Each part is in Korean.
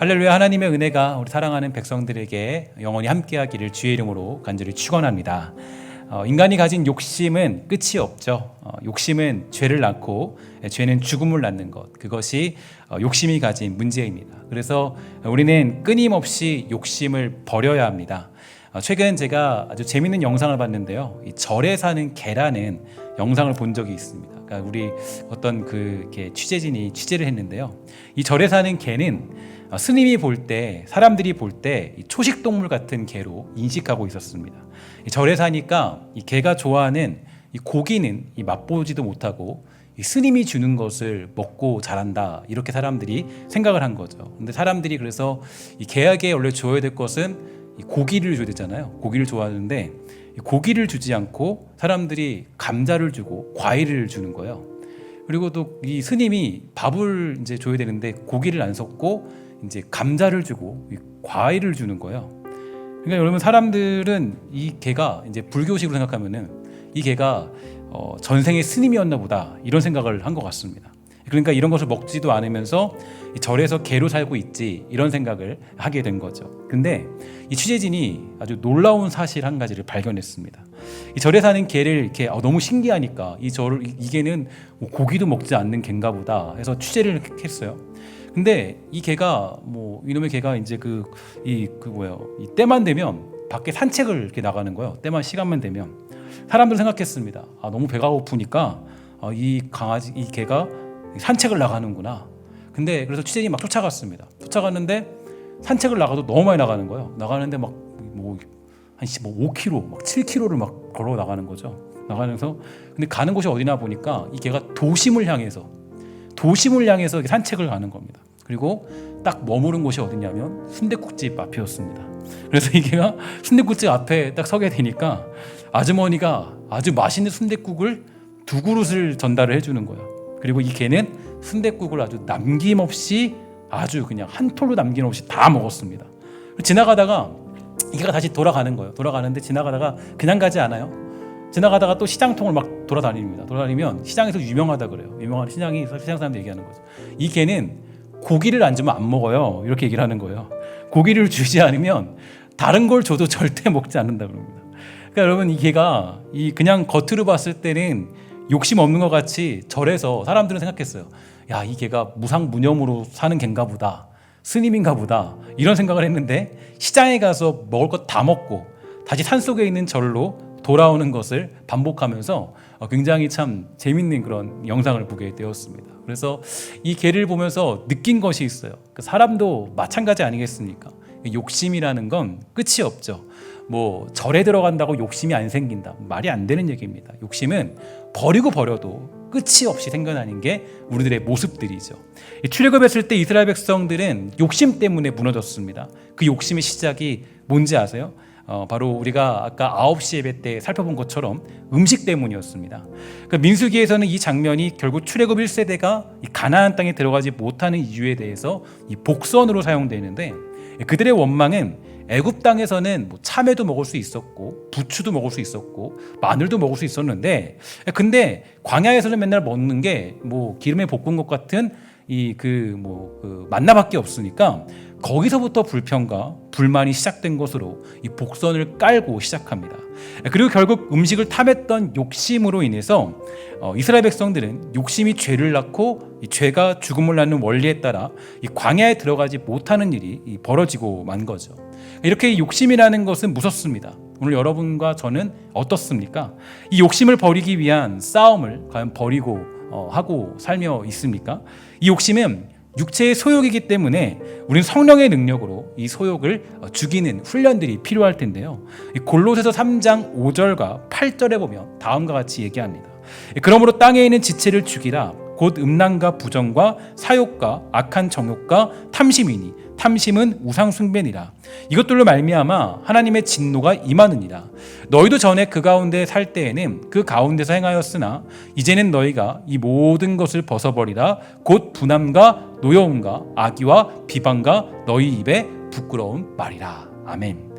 할렐루야. 하나님의 은혜가 우리 사랑하는 백성들에게 영원히 함께하기를 주의 이름으로 간절히 축원합니다. 인간이 가진 욕심은 끝이 없죠. 욕심은 죄를 낳고 죄는 죽음을 낳는 것, 그것이 욕심이 가진 문제입니다. 그래서 우리는 끊임없이 욕심을 버려야 합니다. 최근 제가 아주 재밌는 영상을 봤는데요, 이 절에 사는 개라는 영상을 본 적이 있습니다. 그러니까 우리 어떤 취재진이 취재를 했는데요, 이 절에 사는 개는 스님이 볼 때, 사람들이 볼 때 초식 동물 같은 개로 인식하고 있었습니다. 이 절에 사니까 이 개가 좋아하는 이 고기는 맛보지도 못하고 이 스님이 주는 것을 먹고 자란다, 이렇게 사람들이 생각을 한 거죠. 근데 사람들이 그래서 이 개에게 원래 줘야 될 것은 이 고기를 줘야 되잖아요. 고기를 좋아하는데 이 고기를 주지 않고 사람들이 감자를 주고 과일을 주는 거예요. 그리고 또 이 스님이 밥을 이제 줘야 되는데 고기를 안 섞고 이제 감자를 주고 과일을 주는 거예요. 그러니까 여러분, 사람들은 이 개가 이제 불교식으로 생각하면은 이 개가 전생의 스님이었나 보다, 이런 생각을 한 것 같습니다. 그러니까 이런 것을 먹지도 않으면서 이 절에서 개로 살고 있지, 이런 생각을 하게 된 거죠. 근데 이 취재진이 아주 놀라운 사실 한 가지를 발견했습니다. 이 절에 사는 개를 이렇게 너무 신기하니까 이 개는 고기도 먹지 않는 개인가 보다 해서 취재를 했어요. 근데 이 개가 이놈의 개가 이제 이 때만 되면 밖에 산책을 이렇게 나가는 거예요. 때만 시간만 되면. 사람들 생각했습니다. 너무 배가 고프니까 이 개가 산책을 나가는구나. 근데 그래서 취재진이 막 쫓아갔습니다. 쫓아갔는데 산책을 나가도 너무 많이 나가는 거예요. 나가는데 한 5km, 7km를 막 걸어 나가는 거죠. 나가면서 근데 가는 곳이 어디나 보니까 이 개가 도심을 향해서 산책을 가는 겁니다. 그리고 딱 머무른 곳이 어디냐면 순댓국집 앞이었습니다. 그래서 이 개가 순댓국집 앞에 딱 서게 되니까 아주머니가 아주 맛있는 순댓국을 2그릇을 전달을 해주는 거예요. 그리고 이 개는 순댓국을 아주 남김없이, 아주 그냥 한 톨도 남김없이 다 먹었습니다. 지나가다가 이 개가 다시 돌아가는 거예요. 돌아가는데 지나가다가 그냥 가지 않아요. 지나가다가 또 시장통을 막 돌아다닙니다. 돌아다니면 시장에서 유명하다 그래요. 유명한 시장 사람들 얘기하는 거죠. 이 개는 고기를 안 주면 안 먹어요, 이렇게 얘기를 하는 거예요. 고기를 주지 않으면 다른 걸 줘도 절대 먹지 않는다 그럽니다. 그러니까 여러분, 이 개가 그냥 겉으로 봤을 때는 욕심 없는 것 같이 절에서 사람들은 생각했어요. 야, 이 개가 무상무념으로 사는 개인가 보다, 스님인가 보다, 이런 생각을 했는데 시장에 가서 먹을 것 다 먹고 다시 산속에 있는 절로 돌아오는 것을 반복하면서 굉장히 참 재밌는 그런 영상을 보게 되었습니다. 그래서 이 개를 보면서 느낀 것이 있어요. 사람도 마찬가지 아니겠습니까? 욕심이라는 건 끝이 없죠. 절에 들어간다고 욕심이 안 생긴다, 말이 안 되는 얘기입니다. 욕심은 버려도 끝이 없이 생겨나는 게 우리들의 모습들이죠. 출애굽했을 때 이스라엘 백성들은 욕심 때문에 무너졌습니다. 그 욕심의 시작이 뭔지 아세요? 바로 우리가 아까 9시 예배 때 살펴본 것처럼 음식 때문이었습니다. 민수기에서는 이 장면이 결국 출애굽 1세대가 이 가나안 땅에 들어가지 못하는 이유에 대해서 이 복선으로 사용되는데, 그들의 원망은 애굽 땅에서는 참외도 먹을 수 있었고 부추도 먹을 수 있었고 마늘도 먹을 수 있었는데, 근데 광야에서는 맨날 먹는 게 기름에 볶은 것 같은 만나밖에 없으니까 거기서부터 불평과 불만이 시작된 것으로 이 복선을 깔고 시작합니다. 그리고 결국 음식을 탐했던 욕심으로 인해서 이스라엘 백성들은 욕심이 죄를 낳고 이 죄가 죽음을 낳는 원리에 따라 이 광야에 들어가지 못하는 일이 벌어지고 만 거죠. 이렇게 욕심이라는 것은 무섭습니다. 오늘 여러분과 저는 어떻습니까? 이 욕심을 버리기 위한 싸움을 과연 버리고 하고 살며 있습니까? 이 욕심은 육체의 소욕이기 때문에 우리는 성령의 능력으로 이 소욕을 죽이는 훈련들이 필요할 텐데요. 골로새서 3장 5절과 8절에 보면 다음과 같이 얘기합니다. 그러므로 땅에 있는 지체를 죽이라. 곧 음란과 부정과 사욕과 악한 정욕과 탐심이니 탐심은 우상 숭배니라. 이것들로 말미암아 하나님의 진노가 임하느니라. 너희도 전에 그 가운데 살 때에는 그 가운데서 행하였으나 이제는 너희가 이 모든 것을 벗어버리라. 곧 분함과 노여움과 악의와 비방과 너희 입에 부끄러운 말이라. 아멘.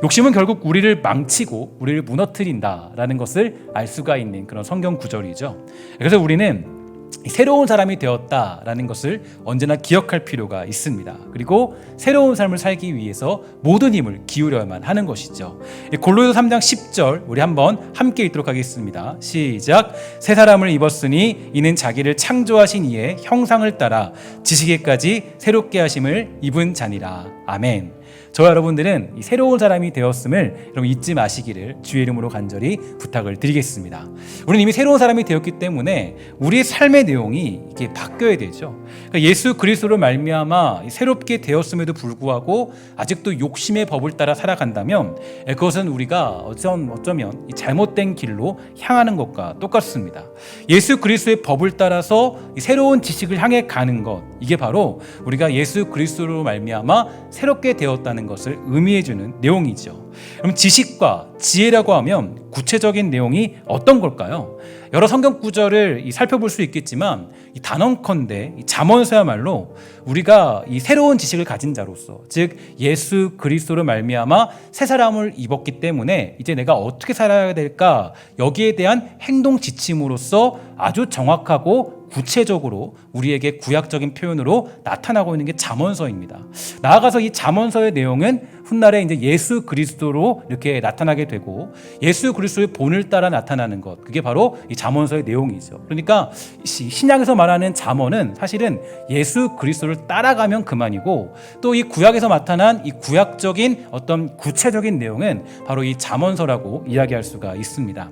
욕심은 결국 우리를 망치고 우리를 무너뜨린다라는 것을 알 수가 있는 그런 성경 구절이죠. 그래서 우리는 새로운 사람이 되었다라는 것을 언제나 기억할 필요가 있습니다. 그리고 새로운 삶을 살기 위해서 모든 힘을 기울여야만 하는 것이죠. 골로새 3장 10절 우리 한번 함께 읽도록 하겠습니다. 시작. 새 사람을 입었으니 이는 자기를 창조하신 이의 형상을 따라 지식에까지 새롭게 하심을 입은 자니라. 아멘. 저와 여러분들은 이 새로운 사람이 되었음을 여러분 잊지 마시기를 주의 이름으로 간절히 부탁을 드리겠습니다. 우리는 이미 새로운 사람이 되었기 때문에 우리의 삶의 내용이 이게 바뀌어야 되죠. 그러니까 예수 그리스도로 말미암아 새롭게 되었음에도 불구하고 아직도 욕심의 법을 따라 살아간다면 그것은 우리가 어쩌면 잘못된 길로 향하는 것과 똑같습니다. 예수 그리스도의 법을 따라서 새로운 지식을 향해 가는 것, 이게 바로 우리가 예수 그리스도로 말미암아 새롭게 되었다는 것을 의미해주는 내용이죠. 그럼 지식과 지혜라고 하면 구체적인 내용이 어떤 걸까요? 여러 성경 구절을 살펴볼 수 있겠지만 이 단언컨대 이 잠언서야말로 우리가 이 새로운 지식을 가진 자로서, 즉 예수 그리스도로 말미암아 새 사람을 입었기 때문에 이제 내가 어떻게 살아야 될까, 여기에 대한 행동 지침으로서 아주 정확하고 구체적으로 우리에게 구약적인 표현으로 나타나고 있는 게 잠언서입니다. 나아가서 이 잠언서의 내용은 훗날에 이제 예수 그리스도로 이렇게 나타나게 되고 예수 그리스도의 본을 따라 나타나는 것, 그게 바로 이 잠언서의 내용이죠. 그러니까 신약에서 말하는 잠언은 사실은 예수 그리스도를 따라가면 그만이고, 또 이 구약에서 나타난 이 구약적인 어떤 구체적인 내용은 바로 이 잠언서라고 이야기할 수가 있습니다.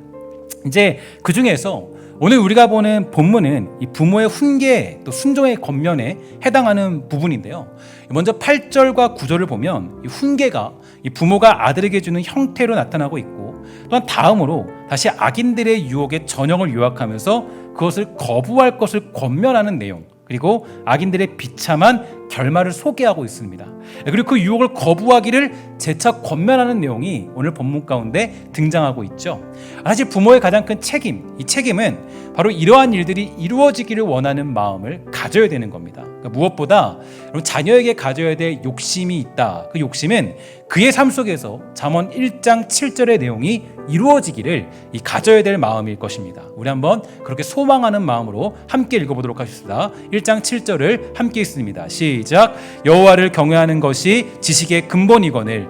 이제 그 중에서 오늘 우리가 보는 본문은 이 부모의 훈계 또 순종의 겉면에 해당하는 부분인데요. 먼저 8절과 9절을 보면 이 훈계가 이 부모가 아들에게 주는 형태로 나타나고 있고, 또한 다음으로 다시 악인들의 유혹에 전형을 요약하면서 그것을 거부할 것을 권면하는 내용, 그리고 악인들의 비참한 결말을 소개하고 있습니다. 그리고 그 유혹을 거부하기를 재차 권면하는 내용이 오늘 본문 가운데 등장하고 있죠. 사실 부모의 가장 큰 책임, 이 책임은 바로 이러한 일들이 이루어지기를 원하는 마음을 가져야 되는 겁니다. 그러니까 무엇보다 자녀에게 가져야 될 욕심이 있다. 그 욕심은 그의 삶 속에서 잠언 1장 7절의 내용이 이루어지기를 가져야 될 마음일 것입니다. 우리 한번 그렇게 소망하는 마음으로 함께 읽어보도록 하겠습니다. 1장 7절을 함께 읽습니다. 시작. 여호와를 경외하는 것이 지식의 근본이거늘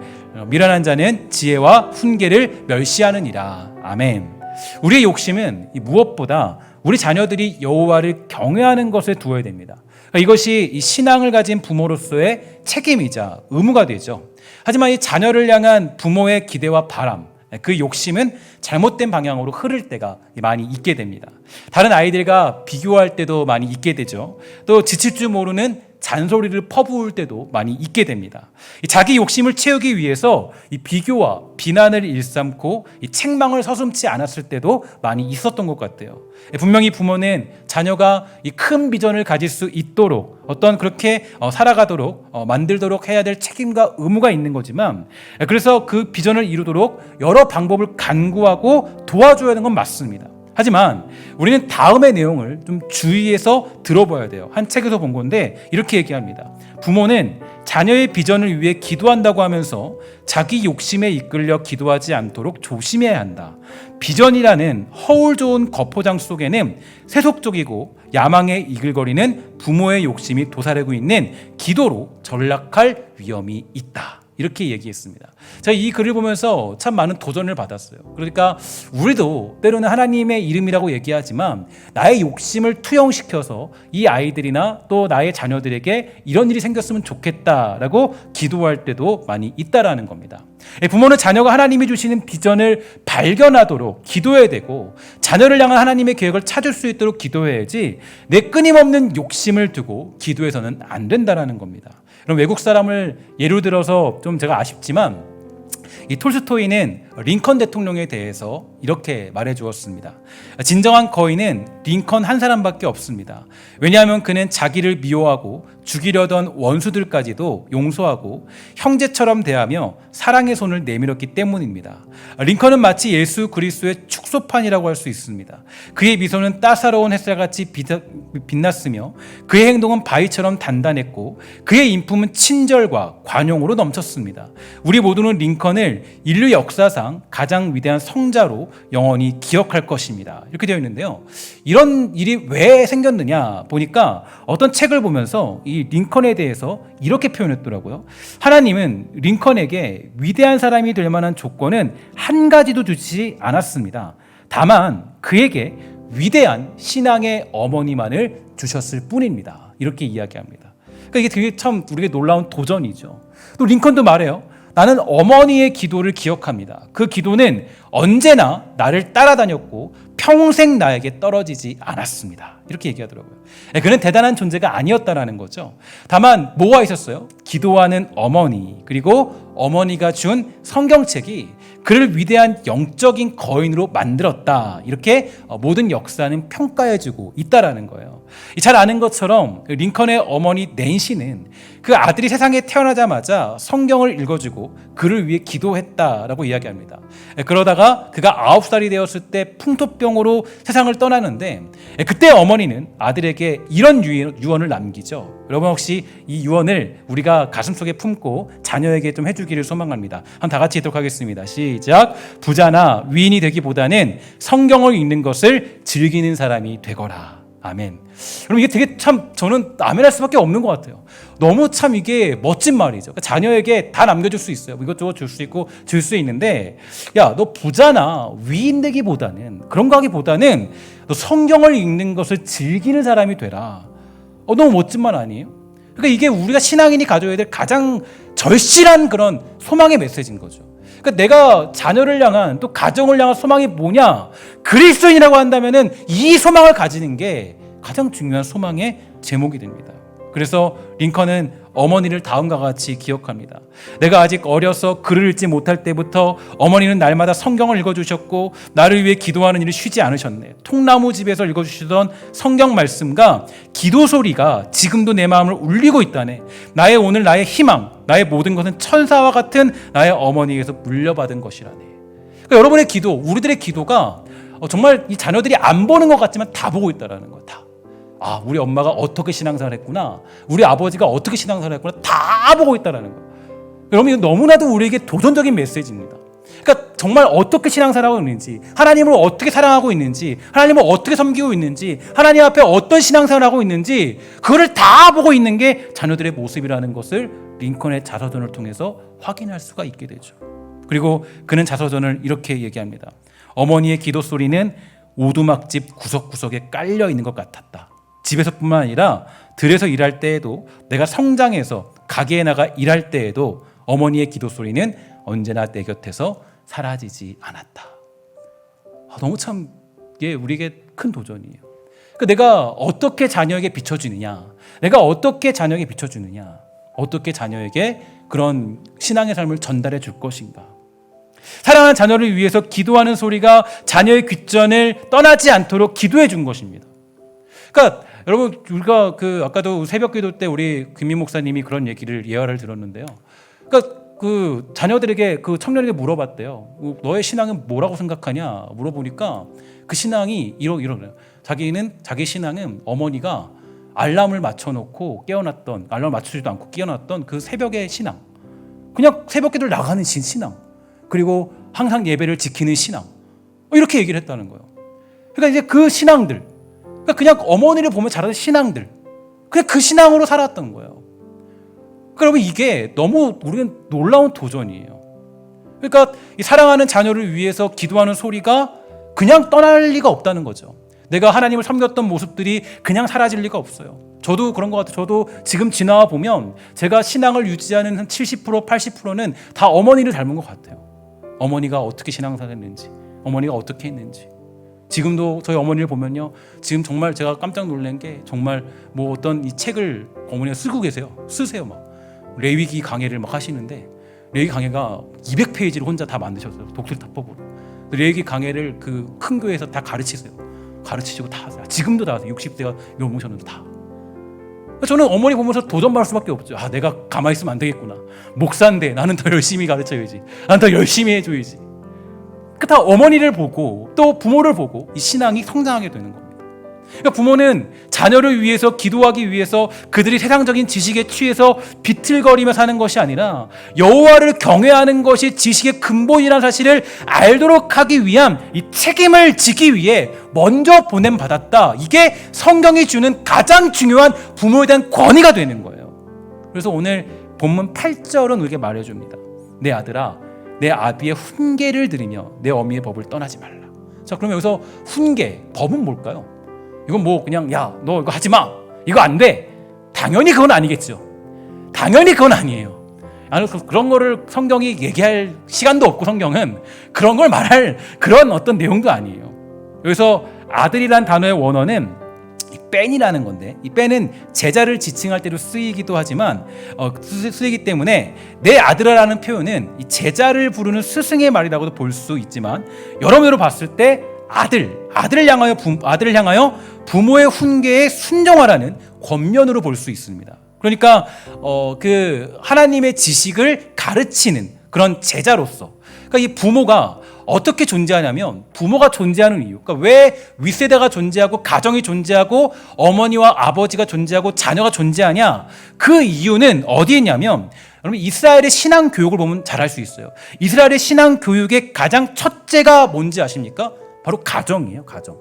미련한 자는 지혜와 훈계를 멸시하느니라. 아멘. 우리의 욕심은 무엇보다 우리 자녀들이 여호와를 경외하는 것에 두어야 됩니다. 이것이 이 신앙을 가진 부모로서의 책임이자 의무가 되죠. 하지만 이 자녀를 향한 부모의 기대와 바람, 그 욕심은 잘못된 방향으로 흐를 때가 많이 있게 됩니다. 다른 아이들과 비교할 때도 많이 있게 되죠. 또 지칠 줄 모르는 잔소리를 퍼부을 때도 많이 있게 됩니다. 자기 욕심을 채우기 위해서 이 비교와 비난을 일삼고 이 책망을 서슴지 않았을 때도 많이 있었던 것 같아요. 분명히 부모는 자녀가 이 큰 비전을 가질 수 있도록 어떤 그렇게 살아가도록 만들도록 해야 될 책임과 의무가 있는 거지만, 그래서 그 비전을 이루도록 여러 방법을 간구하고 도와줘야 하는 건 맞습니다. 하지만 우리는 다음의 내용을 좀 주의해서 들어봐야 돼요. 한 책에서 본 건데 이렇게 얘기합니다. 부모는 자녀의 비전을 위해 기도한다고 하면서 자기 욕심에 이끌려 기도하지 않도록 조심해야 한다. 비전이라는 허울 좋은 겉포장 속에는 세속적이고 야망에 이글거리는 부모의 욕심이 도사리고 있는 기도로 전락할 위험이 있다. 이렇게 얘기했습니다. 제가 이 글을 보면서 참 많은 도전을 받았어요. 그러니까 우리도 때로는 하나님의 이름이라고 얘기하지만 나의 욕심을 투영시켜서 이 아이들이나 또 나의 자녀들에게 이런 일이 생겼으면 좋겠다라고 기도할 때도 많이 있다라는 겁니다. 부모는 자녀가 하나님이 주시는 비전을 발견하도록 기도해야 되고, 자녀를 향한 하나님의 계획을 찾을 수 있도록 기도해야지 내 끊임없는 욕심을 두고 기도해서는 안 된다라는 겁니다. 그럼 외국 사람을 예로 들어서 좀 제가 아쉽지만 이 톨스토이는 링컨 대통령에 대해서 이렇게 말해 주었습니다. 진정한 거인은 링컨 한 사람밖에 없습니다. 왜냐하면 그는 자기를 미워하고 죽이려던 원수들까지도 용서하고 형제처럼 대하며 사랑의 손을 내밀었기 때문입니다. 링컨은 마치 예수 그리스도의 축소판이라고 할 수 있습니다. 그의 미소는 따사로운 햇살같이 빛났으며 그의 행동은 바위처럼 단단했고 그의 인품은 친절과 관용으로 넘쳤습니다. 우리 모두는 링컨을 인류 역사상 가장 위대한 성자로 영원히 기억할 것입니다. 이렇게 되어 있는데요. 이런 일이 왜 생겼느냐 보니까 어떤 책을 보면서 이 링컨에 대해서 이렇게 표현했더라고요. 하나님은 링컨에게 위대한 사람이 될 만한 조건은 한 가지도 주지 않았습니다. 다만 그에게 위대한 신앙의 어머니만을 주셨을 뿐입니다. 이렇게 이야기합니다. 그러니까 이게 되게 참 우리에게 놀라운 도전이죠. 또 링컨도 말해요. 나는 어머니의 기도를 기억합니다. 그 기도는 언제나 나를 따라다녔고 평생 나에게 떨어지지 않았습니다. 이렇게 얘기하더라고요. 그는 대단한 존재가 아니었다라는 거죠. 다만 뭐가 있었어요? 기도하는 어머니, 그리고 어머니가 준 성경책이 그를 위대한 영적인 거인으로 만들었다. 이렇게 모든 역사는 평가해주고 있다라는 거예요. 잘 아는 것처럼 링컨의 어머니 낸시는 그 아들이 세상에 태어나자마자 성경을 읽어주고 그를 위해 기도했다라고 이야기합니다. 그러다가 그가 9살이 되었을 때 풍토병으로 세상을 떠나는데 그때 어머니는 아들에게 이런 유언을 남기죠. 여러분 혹시 이 유언을 우리가 가슴속에 품고 자녀에게 좀 해주기를 소망합니다. 한번 다 같이 읽도록 하겠습니다. 시작. 부자나 위인이 되기보다는 성경을 읽는 것을 즐기는 사람이 되거라. 아멘. 여러분 이게 되게 참 저는 아멘할 수밖에 없는 것 같아요. 너무 참 이게 멋진 말이죠. 그러니까 자녀에게 다 남겨줄 수 있어요. 이것저것 줄 수 있고 줄 수 있는데 야, 너 부자나 위인 되기보다는 그런 거 하기보다는 너 성경을 읽는 것을 즐기는 사람이 되라. 너무 멋진 말 아니에요? 그러니까 이게 우리가 신앙인이 가져야 될 가장 절실한 그런 소망의 메시지인 거죠. 그러니까 내가 자녀를 향한 또 가정을 향한 소망이 뭐냐? 그리스도인이라고 한다면은 이 소망을 가지는 게 가장 중요한 소망의 제목이 됩니다. 그래서 링컨은 어머니를 다음과 같이 기억합니다. 내가 아직 어려서 글을 읽지 못할 때부터 어머니는 날마다 성경을 읽어주셨고 나를 위해 기도하는 일을 쉬지 않으셨네. 통나무 집에서 읽어주시던 성경 말씀과 기도 소리가 지금도 내 마음을 울리고 있다네. 나의 오늘 나의 희망, 나의 모든 것은 천사와 같은 나의 어머니에게서 물려받은 것이라네. 그러니까 여러분의 기도, 우리들의 기도가 정말 이 자녀들이 안 보는 것 같지만 다 보고 있다는 거예요. 다. 아, 우리 엄마가 어떻게 신앙생활을 했구나, 우리 아버지가 어떻게 신앙생활을 했구나, 다 보고 있다는 거예요. 여러분 이거 너무나도 우리에게 도전적인 메시지입니다. 그러니까 정말 어떻게 신앙생활하고 있는지, 하나님을 어떻게 사랑하고 있는지, 하나님을 어떻게 섬기고 있는지, 하나님 앞에 어떤 신앙생활을 하고 있는지 그거를 다 보고 있는 게 자녀들의 모습이라는 것을 링컨의 자서전을 통해서 확인할 수가 있게 되죠. 그리고 그는 자서전을 이렇게 얘기합니다. 어머니의 기도 소리는 오두막집 구석구석에 깔려 있는 것 같았다. 집에서뿐만 아니라 들에서 일할 때에도, 내가 성장해서 가게에 나가 일할 때에도 어머니의 기도 소리는 언제나 내 곁에서 사라지지 않았다. 너무 참 이게 우리에게 큰 도전이에요. 그러니까 내가 어떻게 자녀에게 비춰주느냐, 내가 어떻게 자녀에게 비춰주느냐, 어떻게 자녀에게 그런 신앙의 삶을 전달해 줄 것인가. 사랑하는 자녀를 위해서 기도하는 소리가 자녀의 귓전을 떠나지 않도록 기도해 준 것입니다. 그러니까 여러분 우리가 아까도 새벽기도 때 우리 김민 목사님이 그런 얘기를 예화를 들었는데요. 그러니까 그 자녀들에게, 그 청년에게 물어봤대요. 너의 신앙은 뭐라고 생각하냐 물어보니까 그 신앙이 이러네요. 자기 신앙은 어머니가 알람을 맞춰놓고 깨어났던, 알람을 맞추지도 않고 깨어났던 그 새벽의 신앙, 그냥 새벽기도를 나가는 신앙, 그리고 항상 예배를 지키는 신앙, 이렇게 얘기를 했다는 거예요. 그러니까 이제 그 신앙들, 그냥 어머니를 보면 자라는 신앙들, 그냥 그 신앙으로 살았던 거예요. 그러면 이게 너무 우리는 놀라운 도전이에요. 그러니까 이 사랑하는 자녀를 위해서 기도하는 소리가 그냥 떠날 리가 없다는 거죠. 내가 하나님을 섬겼던 모습들이 그냥 사라질 리가 없어요. 저도 그런 것 같아요. 저도 지금 지나와 보면 제가 신앙을 유지하는 한 70%, 80%는 다 어머니를 닮은 것 같아요. 어머니가 어떻게 신앙생활했는지, 어머니가 어떻게 했는지. 지금도 저희 어머니를 보면요, 지금 정말 제가 깜짝 놀란 게, 정말 뭐 어떤 이 책을 어머니가 쓰고 계세요. 쓰세요. 막 레위기 강해를 막 하시는데, 레위기 강해가 200페이지를 혼자 다 만드셨어요. 독실타법으로. 레위기 강해를 그 큰 교회에서 다 가르치세요. 가르치시고 다 하세요. 지금도 다 하세요. 60대가 넘으셨는데 다. 저는 어머니 보면서 도전받을 수밖에 없죠. 아, 내가 가만히 있으면 안 되겠구나. 목사인데 나는 더 열심히 가르쳐야지. 나는 더 열심히 해줘야지. 다 어머니를 보고 또 부모를 보고 이 신앙이 성장하게 되는 겁니다. 그러니까 부모는 자녀를 위해서 기도하기 위해서 그들이 세상적인 지식에 취해서 비틀거리며 사는 것이 아니라 여호와를 경외하는 것이 지식의 근본이라는 사실을 알도록 하기 위한 이 책임을 지기 위해 먼저 보냄받았다. 이게 성경이 주는 가장 중요한 부모에 대한 권위가 되는 거예요. 그래서 오늘 본문 8절은 우리에게 말해줍니다. 내 아들아, 내 아비의 훈계를 들으며 내 어미의 법을 떠나지 말라. 자, 그럼 여기서 훈계, 법은 뭘까요? 이건 뭐 그냥 야, 너 이거 하지 마, 이거 안 돼. 당연히 그건 아니겠죠. 당연히 그건 아니에요. 그런 거를 성경이 얘기할 시간도 없고, 성경은 그런 걸 말할 그런 어떤 내용도 아니에요. 여기서 아들이란 단어의 원어는 이 뺀이라는 건데, 이 뺀은 제자를 지칭할 때도 쓰이기도 하지만 쓰이기 때문에 내 아들아라는 표현은 이 제자를 부르는 스승의 말이라고도 볼 수 있지만, 여러모로 봤을 때 아들을 향하여 부모의 훈계에 순종하라는 권면으로 볼 수 있습니다. 그러니까 그 하나님의 지식을 가르치는 그런 제자로서, 그러니까 이 부모가 어떻게 존재하냐면, 부모가 존재하는 이유, 그러니까 왜 윗세대가 존재하고 가정이 존재하고 어머니와 아버지가 존재하고 자녀가 존재하냐, 그 이유는 어디에 있냐면, 여러분 이스라엘의 신앙 교육을 보면 잘 알 수 있어요. 이스라엘의 신앙 교육의 가장 첫째가 뭔지 아십니까? 바로 가정이에요. 가정.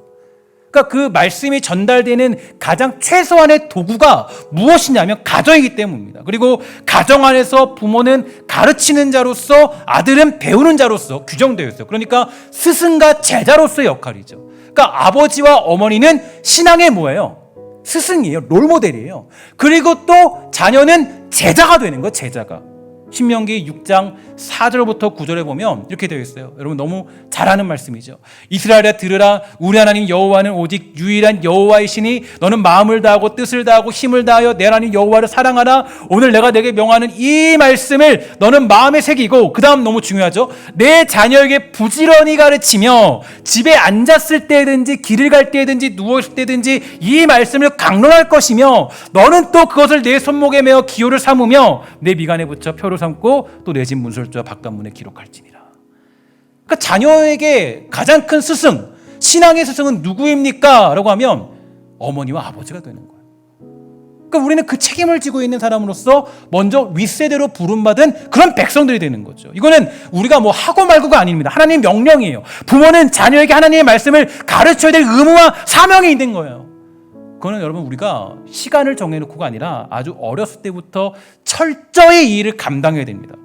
그러니까 그 말씀이 전달되는 가장 최소한의 도구가 무엇이냐면 가정이기 때문입니다. 그리고 가정 안에서 부모는 가르치는 자로서, 아들은 배우는 자로서 규정되어 있어요. 그러니까 스승과 제자로서의 역할이죠. 그러니까 아버지와 어머니는 신앙의 뭐예요? 스승이에요. 롤모델이에요. 그리고 또 자녀는 제자가 되는 거예요. 제자가. 신명기 6장 4절부터 9절에 보면 이렇게 되어 있어요. 여러분 너무 잘 아는 말씀이죠. 이스라엘아 들으라, 우리 하나님 여호와는 오직 유일한 여호와이시니 너는 마음을 다하고 뜻을 다하고 힘을 다하여 내 하나님 여호와를 사랑하라. 오늘 내가 내게 명하는 이 말씀을 너는 마음에 새기고, 그 다음 너무 중요하죠. 내 자녀에게 부지런히 가르치며 집에 앉았을 때든지 길을 갈 때든지 누워있을 때든지 이 말씀을 강론할 것이며, 너는 또 그것을 내 손목에 메어 기호를 삼으며 내 미간에 붙여 표를 삼고 또 내 집 문설주와 바깥문에 기록할지니라. 그러니까 자녀에게 가장 큰 스승, 신앙의 스승은 누구입니까? 라고 하면 어머니와 아버지가 되는 거예요. 그러니까 우리는 그 책임을 지고 있는 사람으로서 먼저 윗세대로 부름받은 그런 백성들이 되는 거죠. 이거는 우리가 뭐 하고 말고가 아닙니다. 하나님의 명령이에요. 부모는 자녀에게 하나님의 말씀을 가르쳐야 될 의무와 사명이 있는 거예요. 그거는 여러분 우리가 시간을 정해놓고가 아니라 아주 어렸을 때부터 철저히 이 일을 감당해야 됩니다.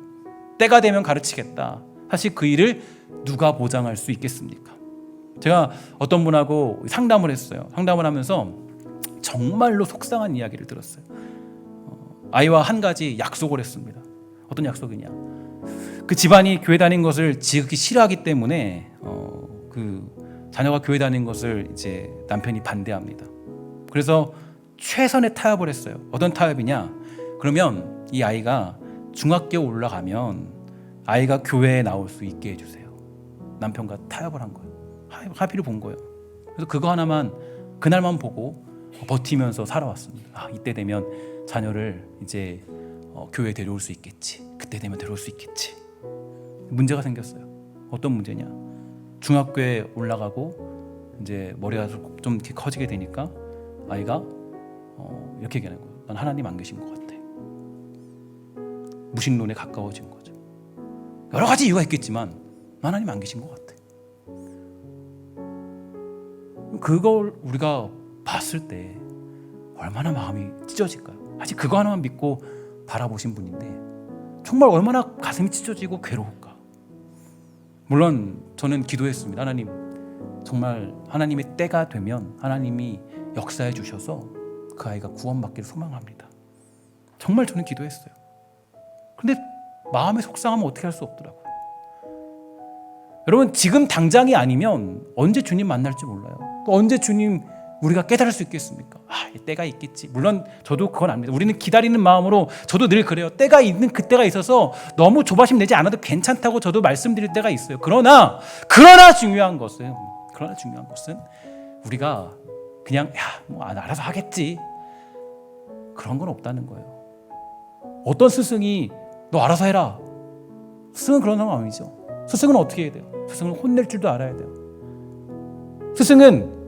때가 되면 가르치겠다. 사실 그 일을 누가 보장할 수 있겠습니까? 제가 어떤 분하고 상담을 했어요. 상담을 하면서 정말로 속상한 이야기를 들었어요. 아이와 한 가지 약속을 했습니다. 어떤 약속이냐? 그 집안이 교회 다니는 것을 지극히 싫어하기 때문에 그 자녀가 교회 다니는 것을 이제 남편이 반대합니다. 그래서 최선의 타협을 했어요. 어떤 타협이냐? 그러면 이 아이가 중학교 올라가면 아이가 교회에 나올 수 있게 해주세요. 남편과 타협을 한 거예요. 합의를 본 거예요. 그래서 그거 하나만, 그날만 보고 버티면서 살아왔습니다. 아, 이때 되면 자녀를 이제 교회에 데려올 수 있겠지. 그때 되면 데려올 수 있겠지. 문제가 생겼어요. 어떤 문제냐? 중학교에 올라가고 이제 머리가 좀 이렇게 커지게 되니까 아이가 이렇게 얘기하는 거예요. 난 하나님 안 계신 것 같아. 무신론에 가까워진 거죠. 여러 가지 이유가 있겠지만 하나님 안 계신 것 같아. 그걸 우리가 봤을 때 얼마나 마음이 찢어질까요? 아직 그거 하나만 믿고 바라보신 분인데 정말 얼마나 가슴이 찢어지고 괴로울까. 물론 저는 기도했습니다. 하나님, 정말 하나님의 때가 되면 하나님이 역사해 주셔서 그 아이가 구원받기를 소망합니다. 정말 저는 기도했어요. 근데 마음에 속상하면 어떻게 할 수 없더라고요. 여러분, 지금 당장이 아니면 언제 주님 만날지 몰라요. 또 언제 주님 우리가 깨달을 수 있겠습니까? 때가 있겠지. 물론 저도 그건 압니다. 우리는 기다리는 마음으로, 저도 늘 그래요. 때가 있는 그때가 있어서 너무 조바심 내지 않아도 괜찮다고 저도 말씀드릴 때가 있어요. 그러나 중요한 것은 우리가 그냥 뭐 알아서 하겠지, 그런 건 없다는 거예요. 어떤 스승이 너 알아서 해라, 스승은 그런 사람 아니죠. 스승은 어떻게 해야 돼요? 스승은 혼낼 줄도 알아야 돼요. 스승은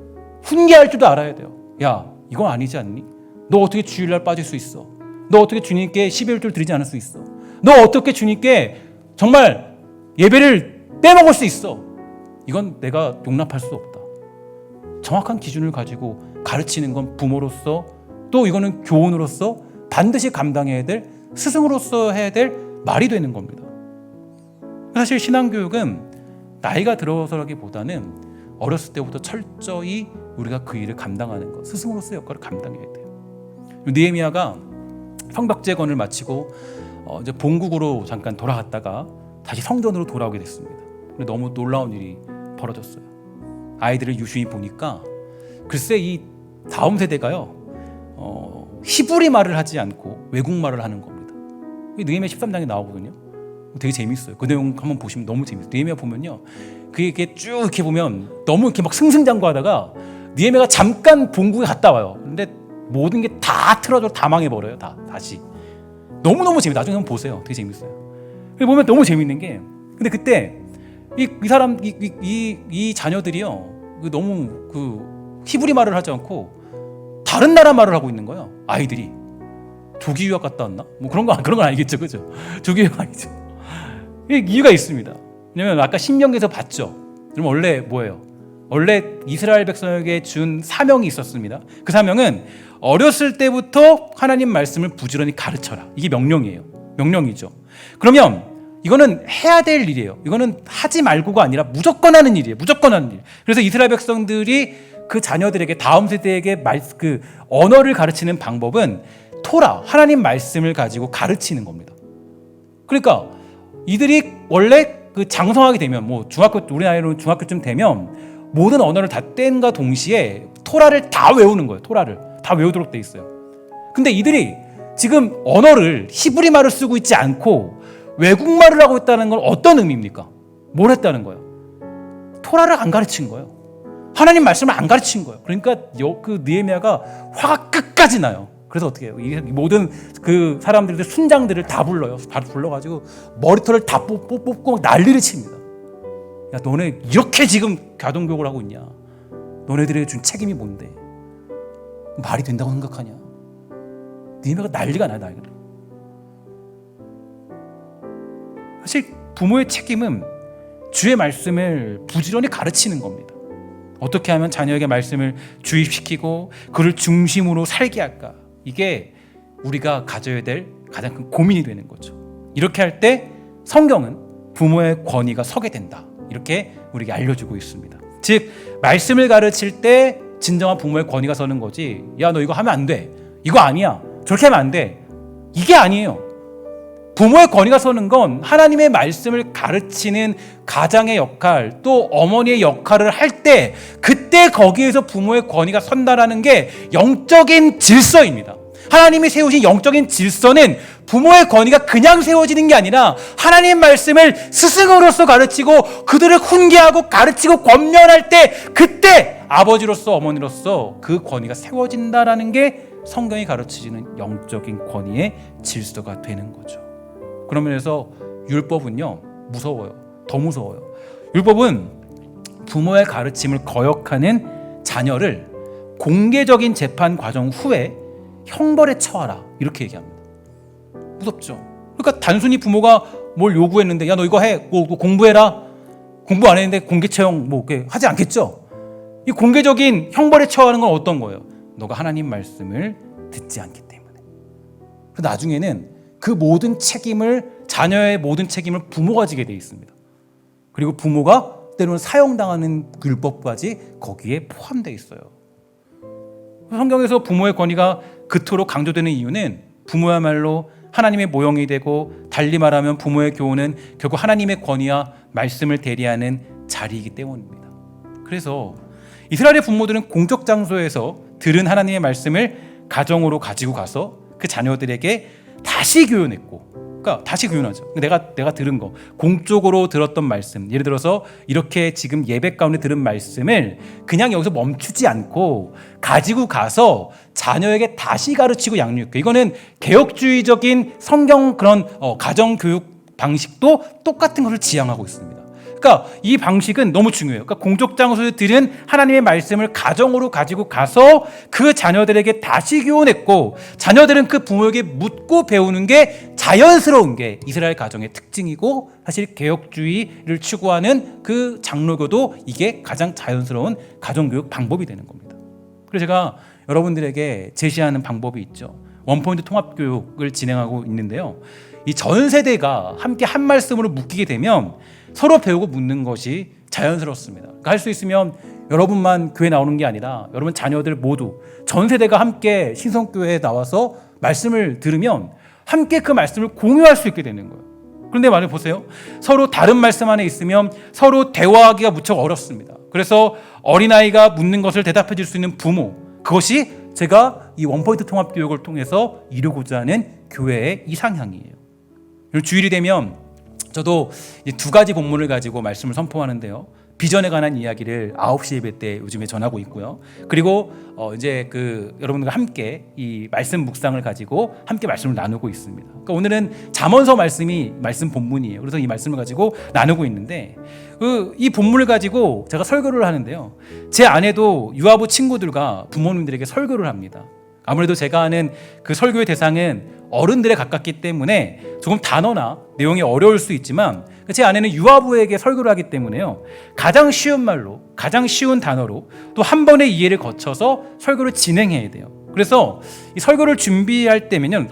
훈계할 줄도 알아야 돼요. 야, 이거 아니지 않니? 너 어떻게 주일날 빠질 수 있어? 너 어떻게 주님께 12일절 드리지 않을 수 있어? 너 어떻게 주님께 정말 예배를 빼먹을 수 있어? 이건 내가 용납할 수 없다. 정확한 기준을 가지고 가르치는 건 부모로서, 또 이거는 교훈으로서 반드시 감당해야 될, 스승으로서 해야 될 말이 되는 겁니다. 사실 신앙교육은 나이가 들어서라기보다는 어렸을 때부터 철저히 우리가 그 일을 감당하는 것, 스승으로서의 역할을 감당해야 돼요. 느헤미야가 성벽재건을 마치고 이제 본국으로 잠깐 돌아갔다가 다시 성전으로 돌아오게 됐습니다. 근데 너무 놀라운 일이 벌어졌어요. 아이들을 유심히 보니까 글쎄 이 다음 세대가요, 히브리 말을 하지 않고 외국말을 하는 겁니다. 느헤미야 13장에 나오거든요. 되게 재밌어요. 그 내용 한번 보시면 너무 재밌어요. 느헤미야 보면요, 그게 쭉 이렇게 보면 너무 이렇게 막 승승장구하다가 느헤미야가 잠깐 본국에 갔다 와요. 근데 모든 게 다 틀어져, 다 망해버려요. 다시. 너무너무 재밌어요. 나중에 한번 보세요. 되게 재밌어요. 보면 너무 재밌는 게, 근데 그때 이 사람, 이 자녀들이요, 너무 히브리 말을 하지 않고 다른 나라 말을 하고 있는 거예요. 아이들이. 조기 유학 갔다 왔나? 뭐 그런 건 아니겠죠, 그죠? 조기 유학 아니죠. 이유가 있습니다. 왜냐면 아까 신명기에서 봤죠. 그럼 원래 뭐예요? 원래 이스라엘 백성에게 준 사명이 있었습니다. 그 사명은 어렸을 때부터 하나님 말씀을 부지런히 가르쳐라. 이게 명령이에요. 명령이죠. 그러면 이거는 해야 될 일이에요. 이거는 하지 말고가 아니라 무조건 하는 일이에요. 무조건 하는 일. 그래서 이스라엘 백성들이 그 자녀들에게, 다음 세대에게 그 언어를 가르치는 방법은 토라, 하나님 말씀을 가지고 가르치는 겁니다. 그러니까 이들이 원래 그 장성하게 되면, 뭐 우리 나이로 중학교쯤 되면 모든 언어를 다 뗀과 동시에 토라를 다 외우는 거예요. 토라를 다 외우도록 돼 있어요. 근데 이들이 지금 언어를, 히브리 말을 쓰고 있지 않고 외국말을 하고 있다는 건 어떤 의미입니까? 뭘 했다는 거예요? 토라를 안 가르친 거예요. 하나님 말씀을 안 가르친 거예요. 그러니까 그 느헤미야가 화가 끝까지 나요. 그래서 어떻게 해요? 이 모든 그 사람들들, 순장들을 다 불러요. 다 불러가지고 머리털을 다 뽑고 난리를 칩니다. 야, 너네 이렇게 지금 가정교육을 하고 있냐? 너네들이 준 책임이 뭔데? 말이 된다고 생각하냐? 느헤미야가 난리가 나요, 난리가. 사실 부모의 책임은 주의 말씀을 부지런히 가르치는 겁니다. 어떻게 하면 자녀에게 말씀을 주입시키고 그를 중심으로 살게 할까? 이게 우리가 가져야 될 가장 큰 고민이 되는 거죠. 이렇게 할 때 성경은 부모의 권위가 서게 된다, 이렇게 우리에게 알려주고 있습니다. 즉, 말씀을 가르칠 때 진정한 부모의 권위가 서는 거지, 야, 너 이거 하면 안 돼, 이거 아니야, 저렇게 하면 안 돼, 이게 아니에요. 부모의 권위가 서는 건 하나님의 말씀을 가르치는 가장의 역할, 또 어머니의 역할을 할 때, 그때 거기에서 부모의 권위가 선다라는 게 영적인 질서입니다. 하나님이 세우신 영적인 질서는 부모의 권위가 그냥 세워지는 게 아니라 하나님 말씀을 스승으로서 가르치고 그들을 훈계하고 가르치고 권면할 때, 그때 아버지로서 어머니로서 그 권위가 세워진다라는 게 성경이 가르치는 영적인 권위의 질서가 되는 거죠. 그런 면에서 율법은요, 무서워요. 더 무서워요. 율법은 부모의 가르침을 거역하는 자녀를 공개적인 재판 과정 후에 형벌에 처하라, 이렇게 얘기합니다. 무섭죠. 그러니까 단순히 부모가 뭘 요구했는데, 야, 너 이거 해, 뭐 공부해라, 공부 안 했는데 공개 채용 뭐 하지 않겠죠. 이 공개적인 형벌에 처하는 건 어떤 거예요? 너가 하나님 말씀을 듣지 않기 때문에. 그래서 나중에는 그 모든 책임을, 자녀의 모든 책임을 부모가 지게 돼 있습니다. 그리고 부모가 때로는 사형당하는 율법까지 거기에 포함되어 있어요. 성경에서 부모의 권위가 그토록 강조되는 이유는 부모야말로 하나님의 모형이 되고, 달리 말하면 부모의 교훈은 결국 하나님의 권위와 말씀을 대리하는 자리이기 때문입니다. 그래서 이스라엘의 부모들은 공적 장소에서 들은 하나님의 말씀을 가정으로 가지고 가서 그 자녀들에게 다시 교훈했고, 그러니까 다시 교훈하죠. 내가 들은 거, 공적으로 들었던 말씀, 예를 들어서 이렇게 지금 예배 가운데 들은 말씀을 그냥 여기서 멈추지 않고 가지고 가서 자녀에게 다시 가르치고 양육해. 이거는 개혁주의적인 성경 그런 가정교육 방식도 똑같은 것을 지향하고 있습니다. 그러니까 이 방식은 너무 중요해요. 그러니까 공적 장소에 들은 하나님의 말씀을 가정으로 가지고 가서 그 자녀들에게 다시 교훈했고, 자녀들은 그 부모에게 묻고 배우는 게 자연스러운 게 이스라엘 가정의 특징이고, 사실 개혁주의를 추구하는 그 장로교도 이게 가장 자연스러운 가정교육 방법이 되는 겁니다. 그래서 제가 여러분들에게 제시하는 방법이 있죠. 원포인트 통합교육을 진행하고 있는데요. 이 전 세대가 함께 한 말씀으로 묶이게 되면 서로 배우고 묻는 것이 자연스럽습니다. 그러니까 할 수 있으면 여러분만 교회 나오는 게 아니라 여러분 자녀들 모두 전 세대가 함께 신성교회에 나와서 말씀을 들으면 함께 그 말씀을 공유할 수 있게 되는 거예요. 그런데 말해 보세요. 서로 다른 말씀 안에 있으면 서로 대화하기가 무척 어렵습니다. 그래서 어린아이가 묻는 것을 대답해 줄 수 있는 부모, 그것이 제가 이 원포인트 통합교육을 통해서 이루고자 하는 교회의 이상향이에요. 주일이 되면 저도 두 가지 본문을 가지고 말씀을 선포하는데요. 비전에 관한 이야기를 9시 예배 때 요즘에 전하고 있고요. 그리고 이제 여러분들과 함께 이 말씀 묵상을 가지고 함께 말씀을 나누고 있습니다. 그러니까 오늘은 잠언서 말씀이 말씀 본문이에요. 그래서 이 말씀을 가지고 나누고 있는데 이 본문을 가지고 제가 설교를 하는데요. 제 아내도 유아부 친구들과 부모님들에게 설교를 합니다. 아무래도 제가 하는 그 설교의 대상은 어른들에 가깝기 때문에 조금 단어나 내용이 어려울 수 있지만 제 아내는 유아부에게 설교를 하기 때문에요. 가장 쉬운 말로, 가장 쉬운 단어로 또 한 번의 이해를 거쳐서 설교를 진행해야 돼요. 그래서 이 설교를 준비할 때면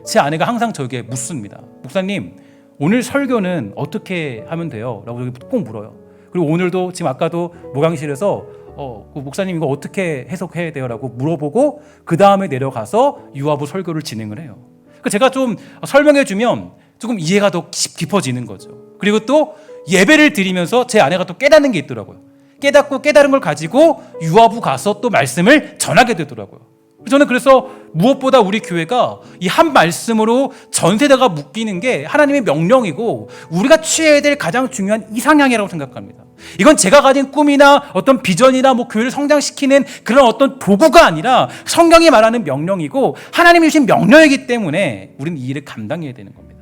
제 아내가 항상 저에게 묻습니다. 목사님, 오늘 설교는 어떻게 하면 돼요? 라고 꼭 물어요. 그리고 오늘도 지금 아까도 목양실에서 목사님 이거 어떻게 해석해야 돼요? 라고 물어보고 그 다음에 내려가서 유아부 설교를 진행을 해요. 그러니까 제가 좀 설명해 주면 조금 이해가 더 깊어지는 거죠. 그리고 또 예배를 드리면서 제 아내가 또 깨닫는 게 있더라고요. 깨닫고 깨달은 걸 가지고 유아부 가서 또 말씀을 전하게 되더라고요. 저는 그래서 무엇보다 우리 교회가 이 한 말씀으로 전 세대가 묶이는 게 하나님의 명령이고 우리가 취해야 될 가장 중요한 이상향이라고 생각합니다. 이건 제가 가진 꿈이나 어떤 비전이나 교회를 성장시키는 그런 어떤 도구가 아니라 성경이 말하는 명령이고 하나님이 주신 명령이기 때문에 우리는 이 일을 감당해야 되는 겁니다.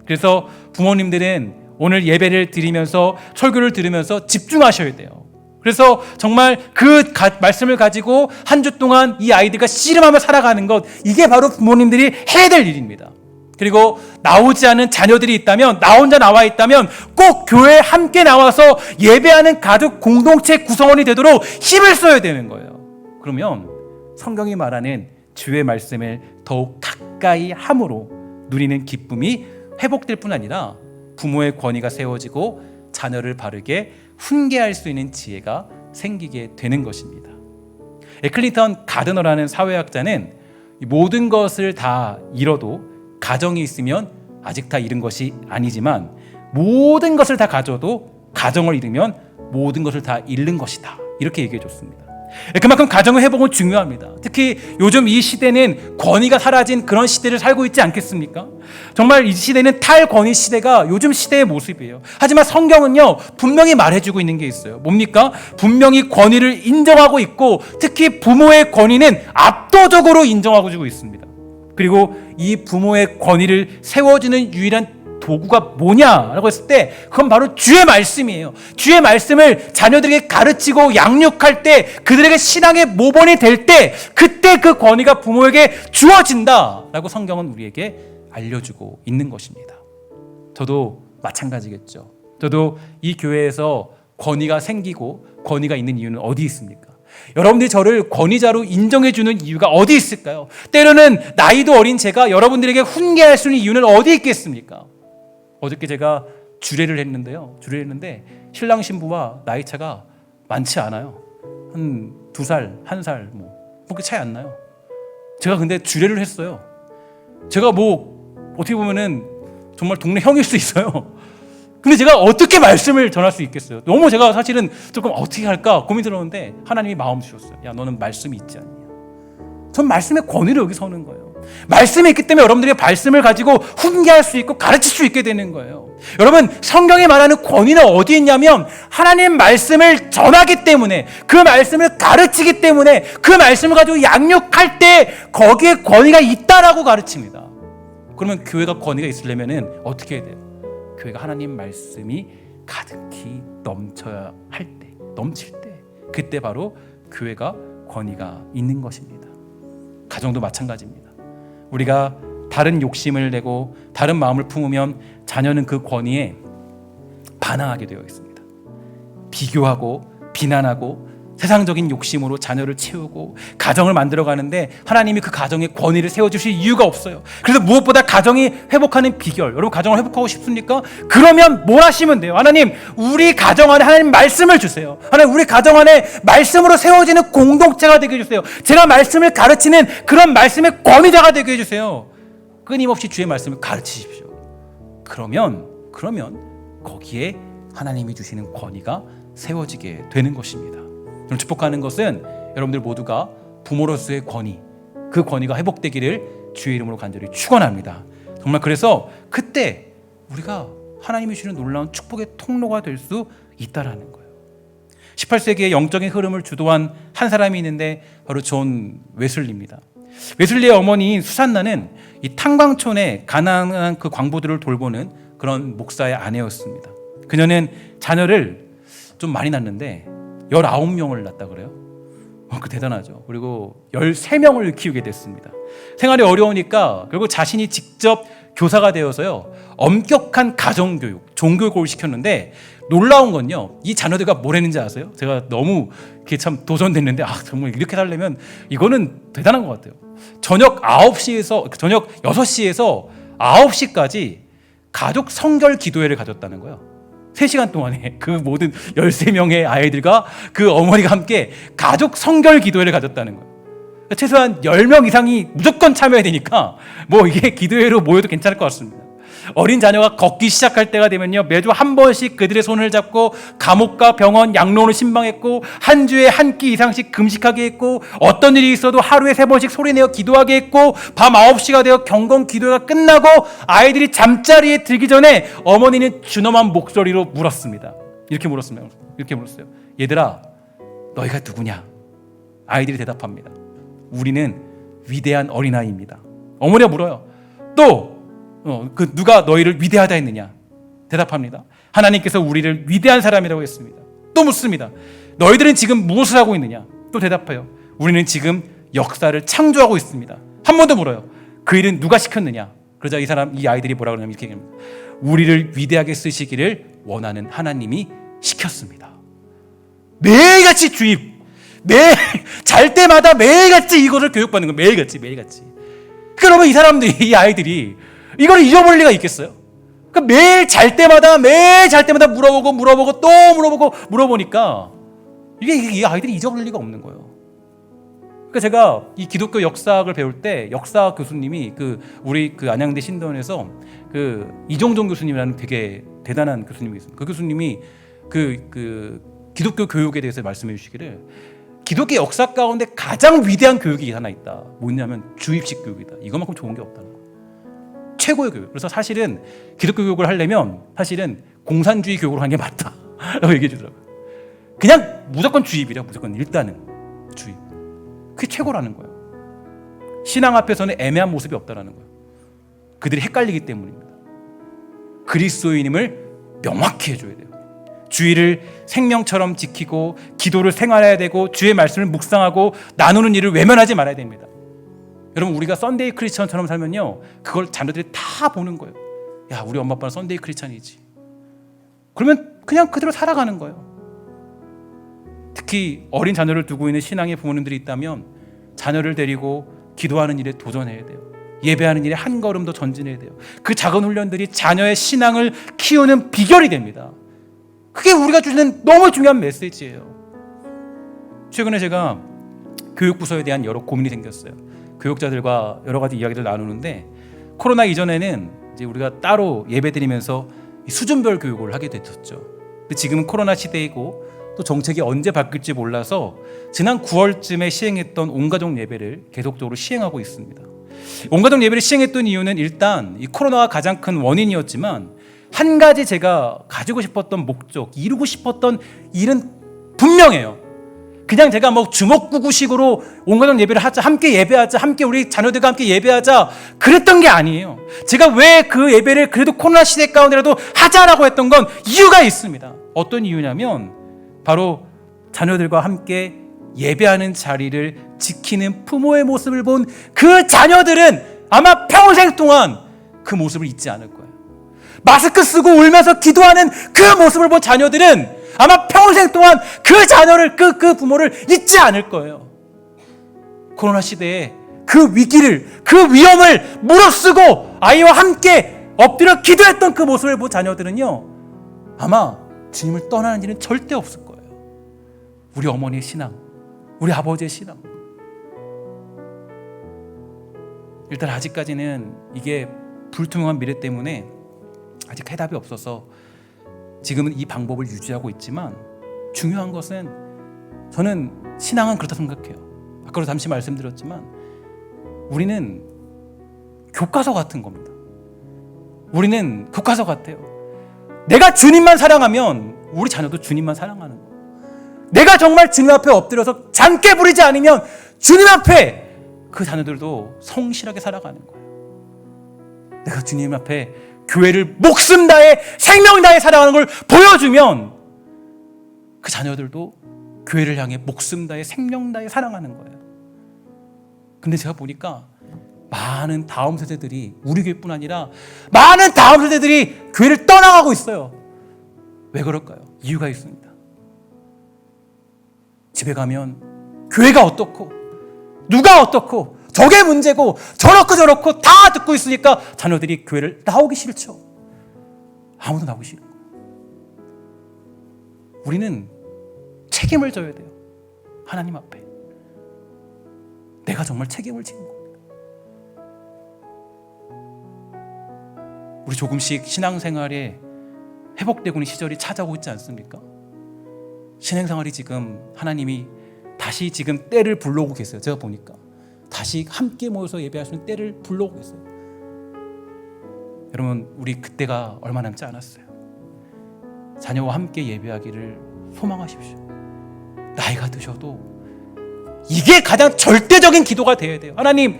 그래서 부모님들은 오늘 예배를 드리면서 설교를 들으면서 집중하셔야 돼요. 그래서 정말 그 말씀을 가지고 한 주 동안 이 아이들과 씨름하며 살아가는 것, 이게 바로 부모님들이 해야 될 일입니다. 그리고 나오지 않은 자녀들이 있다면, 나 혼자 나와 있다면 꼭 교회에 함께 나와서 예배하는 가족 공동체 구성원이 되도록 힘을 써야 되는 거예요. 그러면 성경이 말하는 주의 말씀을 더욱 가까이 함으로 누리는 기쁨이 회복될 뿐 아니라 부모의 권위가 세워지고 자녀를 바르게 훈계할 수 있는 지혜가 생기게 되는 것입니다. 클린턴 가드너라는 사회학자는 모든 것을 다 잃어도 가정이 있으면 아직 다 잃은 것이 아니지만 모든 것을 다 가져도 가정을 잃으면 모든 것을 다 잃는 것이다, 이렇게 얘기해 줬습니다. 그만큼 가정의 회복은 중요합니다. 특히 요즘 이 시대는 권위가 사라진 그런 시대를 살고 있지 않겠습니까? 정말 이 시대는 탈권위 시대가 요즘 시대의 모습이에요. 하지만 성경은요, 분명히 말해주고 있는 게 있어요. 뭡니까? 분명히 권위를 인정하고 있고 특히 부모의 권위는 압도적으로 인정하고 주고 있습니다. 그리고 이 부모의 권위를 세워주는 유일한 도구가 뭐냐라고 했을 때 그건 바로 주의 말씀이에요. 주의 말씀을 자녀들에게 가르치고 양육할 때, 그들에게 신앙의 모범이 될 때, 그때 그 권위가 부모에게 주어진다라고 성경은 우리에게 알려주고 있는 것입니다. 저도 마찬가지겠죠. 저도 이 교회에서 권위가 생기고 권위가 있는 이유는 어디 있습니까? 여러분들이 저를 권위자로 인정해주는 이유가 어디 있을까요? 때로는 나이도 어린 제가 여러분들에게 훈계할 수 있는 이유는 어디 있겠습니까? 어저께 제가 주례를 했는데 신랑 신부와 나이 차가 많지 않아요. 한 2살, 1살 그렇게 차이 안 나요. 제가 근데 주례를 했어요. 제가 어떻게 보면은 정말 동네 형일 수 있어요. 근데 제가 어떻게 말씀을 전할 수 있겠어요? 너무 제가 사실은 조금 어떻게 할까 고민 들었는데 하나님이 마음 주셨어요. 야, 너는 말씀이 있지 않냐? 전 말씀의 권위를 여기 서는 거예요. 말씀이 있기 때문에 여러분들이 말씀을 가지고 훈계할 수 있고 가르칠 수 있게 되는 거예요. 여러분, 성경이 말하는 권위는 어디 있냐면 하나님 말씀을 전하기 때문에, 그 말씀을 가르치기 때문에, 그 말씀을 가지고 양육할 때 거기에 권위가 있다라고 가르칩니다. 그러면 교회가 권위가 있으려면 어떻게 해야 돼요? 교회가 하나님 말씀이 가득히 넘쳐야 할 때, 넘칠 때, 그때 바로 교회가 권위가 있는 것입니다. 가정도 마찬가지입니다. 우리가 다른 욕심을 내고 다른 마음을 품으면 자녀는 그 권위에 반항하게 되어 있습니다. 비교하고 비난하고 세상적인 욕심으로 자녀를 채우고 가정을 만들어 가는데 하나님이 그 가정에 권위를 세워주실 이유가 없어요. 그래서 무엇보다 가정이 회복하는 비결, 여러분 가정을 회복하고 싶습니까? 그러면 뭘 하시면 돼요? 하나님, 우리 가정 안에 하나님 말씀을 주세요. 하나님, 우리 가정 안에 말씀으로 세워지는 공동체가 되게 해주세요. 제가 말씀을 가르치는 그런 말씀의 권위자가 되게 해주세요. 끊임없이 주의 말씀을 가르치십시오. 그러면 거기에 하나님이 주시는 권위가 세워지게 되는 것입니다. 저는 축복하는 것은 여러분들 모두가 부모로서의 권위, 그 권위가 회복되기를 주의 이름으로 간절히 축원합니다. 정말 그래서 그때 우리가 하나님이 주시는 놀라운 축복의 통로가 될 수 있다라는 거예요. 18세기의 영적인 흐름을 주도한 한 사람이 있는데 바로 존 웨슬리입니다. 웨슬리의 어머니인 수산나는 이 탄광촌의 가난한 그 광부들을 돌보는 그런 목사의 아내였습니다. 그녀는 자녀를 좀 많이 낳는데 19명을 낳았다 그래요. 그 대단하죠. 그리고 13명을 키우게 됐습니다. 생활이 어려우니까 결국 자신이 직접 교사가 되어서요, 엄격한 가정교육, 종교육을 시켰는데 놀라운 건요, 이 자녀들과 뭘 했는지 아세요? 제가 너무 이렇게 참 도전됐는데 정말 이렇게 살려면 이거는 대단한 것 같아요. 저녁 6시에서 9시까지 가족 성결 기도회를 가졌다는 거예요. 3시간 동안에 그 모든 13명의 아이들과 그 어머니가 함께 가족 성결 기도회를 가졌다는 거예요. 최소한 10명 이상이 무조건 참여해야 되니까 이게 기도회로 모여도 괜찮을 것 같습니다. 어린 자녀가 걷기 시작할 때가 되면요, 매주 한 번씩 그들의 손을 잡고 감옥과 병원, 양로원을 신방했고 한 주에 한 끼 이상씩 금식하게 했고 어떤 일이 있어도 하루에 3번씩 소리내어 기도하게 했고 밤 9시가 되어 경건 기도가 끝나고 아이들이 잠자리에 들기 전에 어머니는 준엄한 목소리로 물었습니다. 이렇게 물었어요. 얘들아, 너희가 누구냐? 아이들이 대답합니다. 우리는 위대한 어린아이입니다. 어머니가 물어요. 또 누가 너희를 위대하다 했느냐? 대답합니다. 하나님께서 우리를 위대한 사람이라고 했습니다. 또 묻습니다. 너희들은 지금 무엇을 하고 있느냐? 또 대답해요. 우리는 지금 역사를 창조하고 있습니다. 한 번 더 물어요. 그 일은 누가 시켰느냐? 그러자 이 아이들이 뭐라 그러냐면 이렇게 얘기합니다. 우리를 위대하게 쓰시기를 원하는 하나님이 시켰습니다. 매일같이 잘 때마다 매일같이 이것을 교육받는 거예요. 매일같이. 그러면 이 아이들이 이걸 잊어버릴 리가 있겠어요? 그러니까 매일 잘 때마다 물어보고 또 물어보니까 이 아이들이 잊어버릴 리가 없는 거예요. 그러니까 제가 이 기독교 역사학을 배울 때 역사 교수님이 우리 안양대 신도원에서 이종종 교수님이라는 되게 대단한 교수님이 있습니다. 그 교수님이 기독교 교육에 대해서 말씀해 주시기를 기독교 역사 가운데 가장 위대한 교육이 하나 있다. 뭐냐면 주입식 교육이다. 이것만큼 좋은 게 없다는 거예요. 최고의 교육. 그래서 사실은 기독교 교육을 하려면 사실은 공산주의 교육으로 하는 게 맞다 라고 얘기해 주더라고요. 그냥 무조건 주입이래. 무조건 일단은 주입. 그게 최고라는 거예요. 신앙 앞에서는 애매한 모습이 없다라는 거예요. 그들이 헷갈리기 때문입니다. 그리스도인임을 명확히 해줘야 돼요. 주의를 생명처럼 지키고 기도를 생활해야 되고 주의 말씀을 묵상하고 나누는 일을 외면하지 말아야 됩니다. 여러분, 우리가 썬데이 크리스천처럼 살면요, 그걸 자녀들이 다 보는 거예요. 야, 우리 엄마 아빠는 썬데이 크리스천이지. 그러면 그냥 그대로 살아가는 거예요. 특히 어린 자녀를 두고 있는 신앙의 부모님들이 있다면 자녀를 데리고 기도하는 일에 도전해야 돼요. 예배하는 일에 한 걸음 더 전진해야 돼요. 그 작은 훈련들이 자녀의 신앙을 키우는 비결이 됩니다. 그게 우리가 주는 너무 중요한 메시지예요. 최근에 제가 교육부서에 대한 여러 고민이 생겼어요. 교육자들과 여러 가지 이야기를 나누는데, 코로나 이전에는 이제 우리가 따로 예배드리면서 수준별 교육을 하게 됐었죠. 근데 지금은 코로나 시대이고 또 정책이 언제 바뀔지 몰라서 지난 9월쯤에 시행했던 온가족 예배를 계속적으로 시행하고 있습니다. 온가족 예배를 시행했던 이유는 일단 이 코로나가 가장 큰 원인이었지만, 한 가지 제가 가지고 싶었던 목적, 이루고 싶었던 일은 분명해요. 그냥 제가 뭐 주먹구구식으로 온가족 예배를 하자, 함께 예배하자, 함께 우리 자녀들과 함께 예배하자 그랬던 게 아니에요. 제가 왜 그 예배를 그래도 코로나 시대 가운데라도 하자라고 했던 건 이유가 있습니다. 어떤 이유냐면 바로 자녀들과 함께 예배하는 자리를 지키는 부모의 모습을 본 그 자녀들은 아마 평생 동안 그 모습을 잊지 않을 거예요. 마스크 쓰고 울면서 기도하는 그 모습을 본 자녀들은 아마 평생 동안 그 자녀를, 그 부모를 잊지 않을 거예요. 코로나 시대에 그 위기를, 그 위험을 무릅쓰고 아이와 함께 엎드려 기도했던 그 모습을 본 자녀들은요, 아마 주님을 떠나는 일은 절대 없을 거예요. 우리 어머니의 신앙, 우리 아버지의 신앙. 일단 아직까지는 이게 불투명한 미래 때문에 아직 해답이 없어서 지금은 이 방법을 유지하고 있지만, 중요한 것은 저는 신앙은 그렇다 생각해요. 아까도 잠시 말씀드렸지만 우리는 교과서 같은 겁니다. 우리는 교과서 같아요. 내가 주님만 사랑하면 우리 자녀도 주님만 사랑하는 거예요. 내가 정말 주님 앞에 엎드려서 장깨 부리지 않으면 주님 앞에 그 자녀들도 성실하게 살아가는 거예요. 내가 주님 앞에 교회를 목숨 다해 생명 다해 살아가는 걸 보여주면 그 자녀들도 교회를 향해 목숨 다해 생명 다해 사랑하는 거예요. 근데 제가 보니까 많은 다음 세대들이, 우리 교회뿐 아니라 많은 다음 세대들이 교회를 떠나가고 있어요. 왜 그럴까요? 이유가 있습니다. 집에 가면 교회가 어떻고 누가 어떻고 저게 문제고 저렇고 저렇고 다 듣고 있으니까 자녀들이 교회를 나오기 싫죠. 아무도 나오기 싫은 거예요. 우리는 책임을 져야 돼요. 하나님 앞에 내가 정말 책임을 지는 겁니다. 우리 조금씩 신앙생활에 회복되고 있는 시절이 찾아오고 있지 않습니까? 신앙생활이 지금 하나님이 다시 지금 때를 불러오고 계세요. 제가 보니까 다시 함께 모여서 예배할 수 있는 때를 불러오고 계세요. 여러분, 우리 그때가 얼마 남지 않았어요. 자녀와 함께 예배하기를 소망하십시오. 나이가 드셔도 이게 가장 절대적인 기도가 되어야 돼요. 하나님,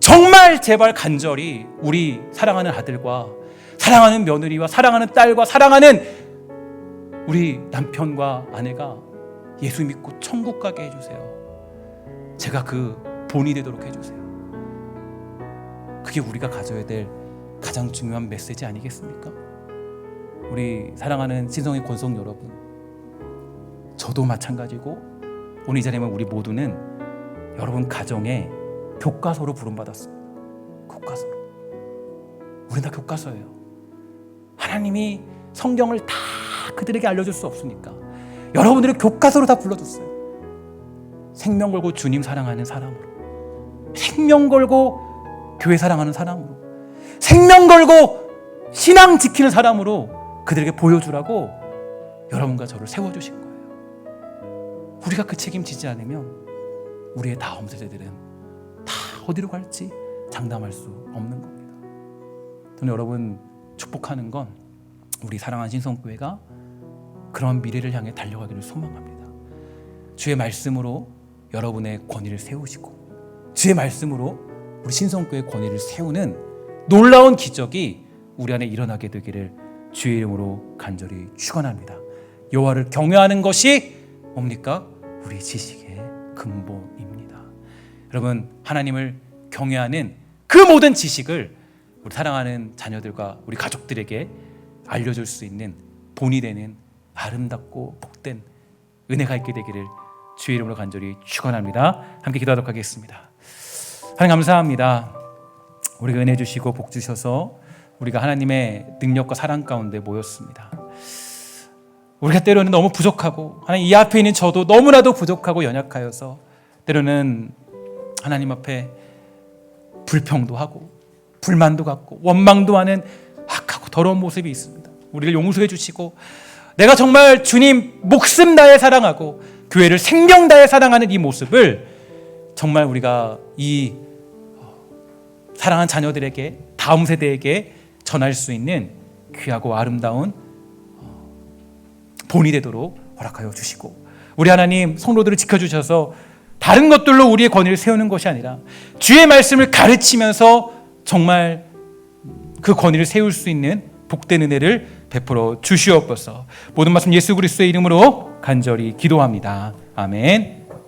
정말 제발 간절히 우리 사랑하는 아들과 사랑하는 며느리와 사랑하는 딸과 사랑하는 우리 남편과 아내가 예수 믿고 천국 가게 해주세요. 제가 그 본이 되도록 해주세요. 그게 우리가 가져야 될 가장 중요한 메시지 아니겠습니까? 우리 사랑하는 신성의 권속 여러분, 저도 마찬가지고 오늘 이 자리에 우리 모두는 여러분 가정에 교과서로 부름받았습니다. 교과서로. 우린 다 교과서예요. 하나님이 성경을 다 그들에게 알려줄 수 없으니까 여러분들을 교과서로 다 불러줬어요. 생명 걸고 주님 사랑하는 사람으로, 생명 걸고 교회 사랑하는 사람으로, 생명 걸고 신앙 지키는 사람으로 그들에게 보여주라고 여러분과 저를 세워주신 거예요. 우리가 그 책임지지 않으면 우리의 다음 세대들은 다 어디로 갈지 장담할 수 없는 겁니다. 저는 여러분 축복하는 건 우리 사랑하는 신성교회가 그런 미래를 향해 달려가기를 소망합니다. 주의 말씀으로 여러분의 권위를 세우시고 주의 말씀으로 우리 신성교회의 권위를 세우는 놀라운 기적이 우리 안에 일어나게 되기를 주의 이름으로 간절히 축원합니다. 여호와를 경외하는 것이 뭡니까? 우리 지식의 근본입니다. 여러분, 하나님을 경외하는 그 모든 지식을 우리 사랑하는 자녀들과 우리 가족들에게 알려줄 수 있는 본이 되는 아름답고 복된 은혜가 있게 되기를 주의 이름으로 간절히 축원합니다. 함께 기도하도록 하겠습니다. 하나님 감사합니다. 우리가 은혜 주시고 복 주셔서 우리가 하나님의 능력과 사랑 가운데 모였습니다. 우리가 때로는 너무 부족하고, 하나님 이 앞에 있는 저도 너무나도 부족하고 연약하여서 때로는 하나님 앞에 불평도 하고 불만도 갖고 원망도 하는 악하고 더러운 모습이 있습니다. 우리를 용서해 주시고 내가 정말 주님 목숨 다해 사랑하고 교회를 생명 다해 사랑하는 이 모습을 정말 우리가 이 사랑하는 자녀들에게, 다음 세대에게 전할 수 있는 귀하고 아름다운 본이 되도록 허락하여 주시고, 우리 하나님 성도들을 지켜주셔서 다른 것들로 우리의 권위를 세우는 것이 아니라 주의 말씀을 가르치면서 정말 그 권위를 세울 수 있는 복된 은혜를 베풀어 주시옵소서. 모든 말씀 예수 그리스도의 이름으로 간절히 기도합니다. 아멘.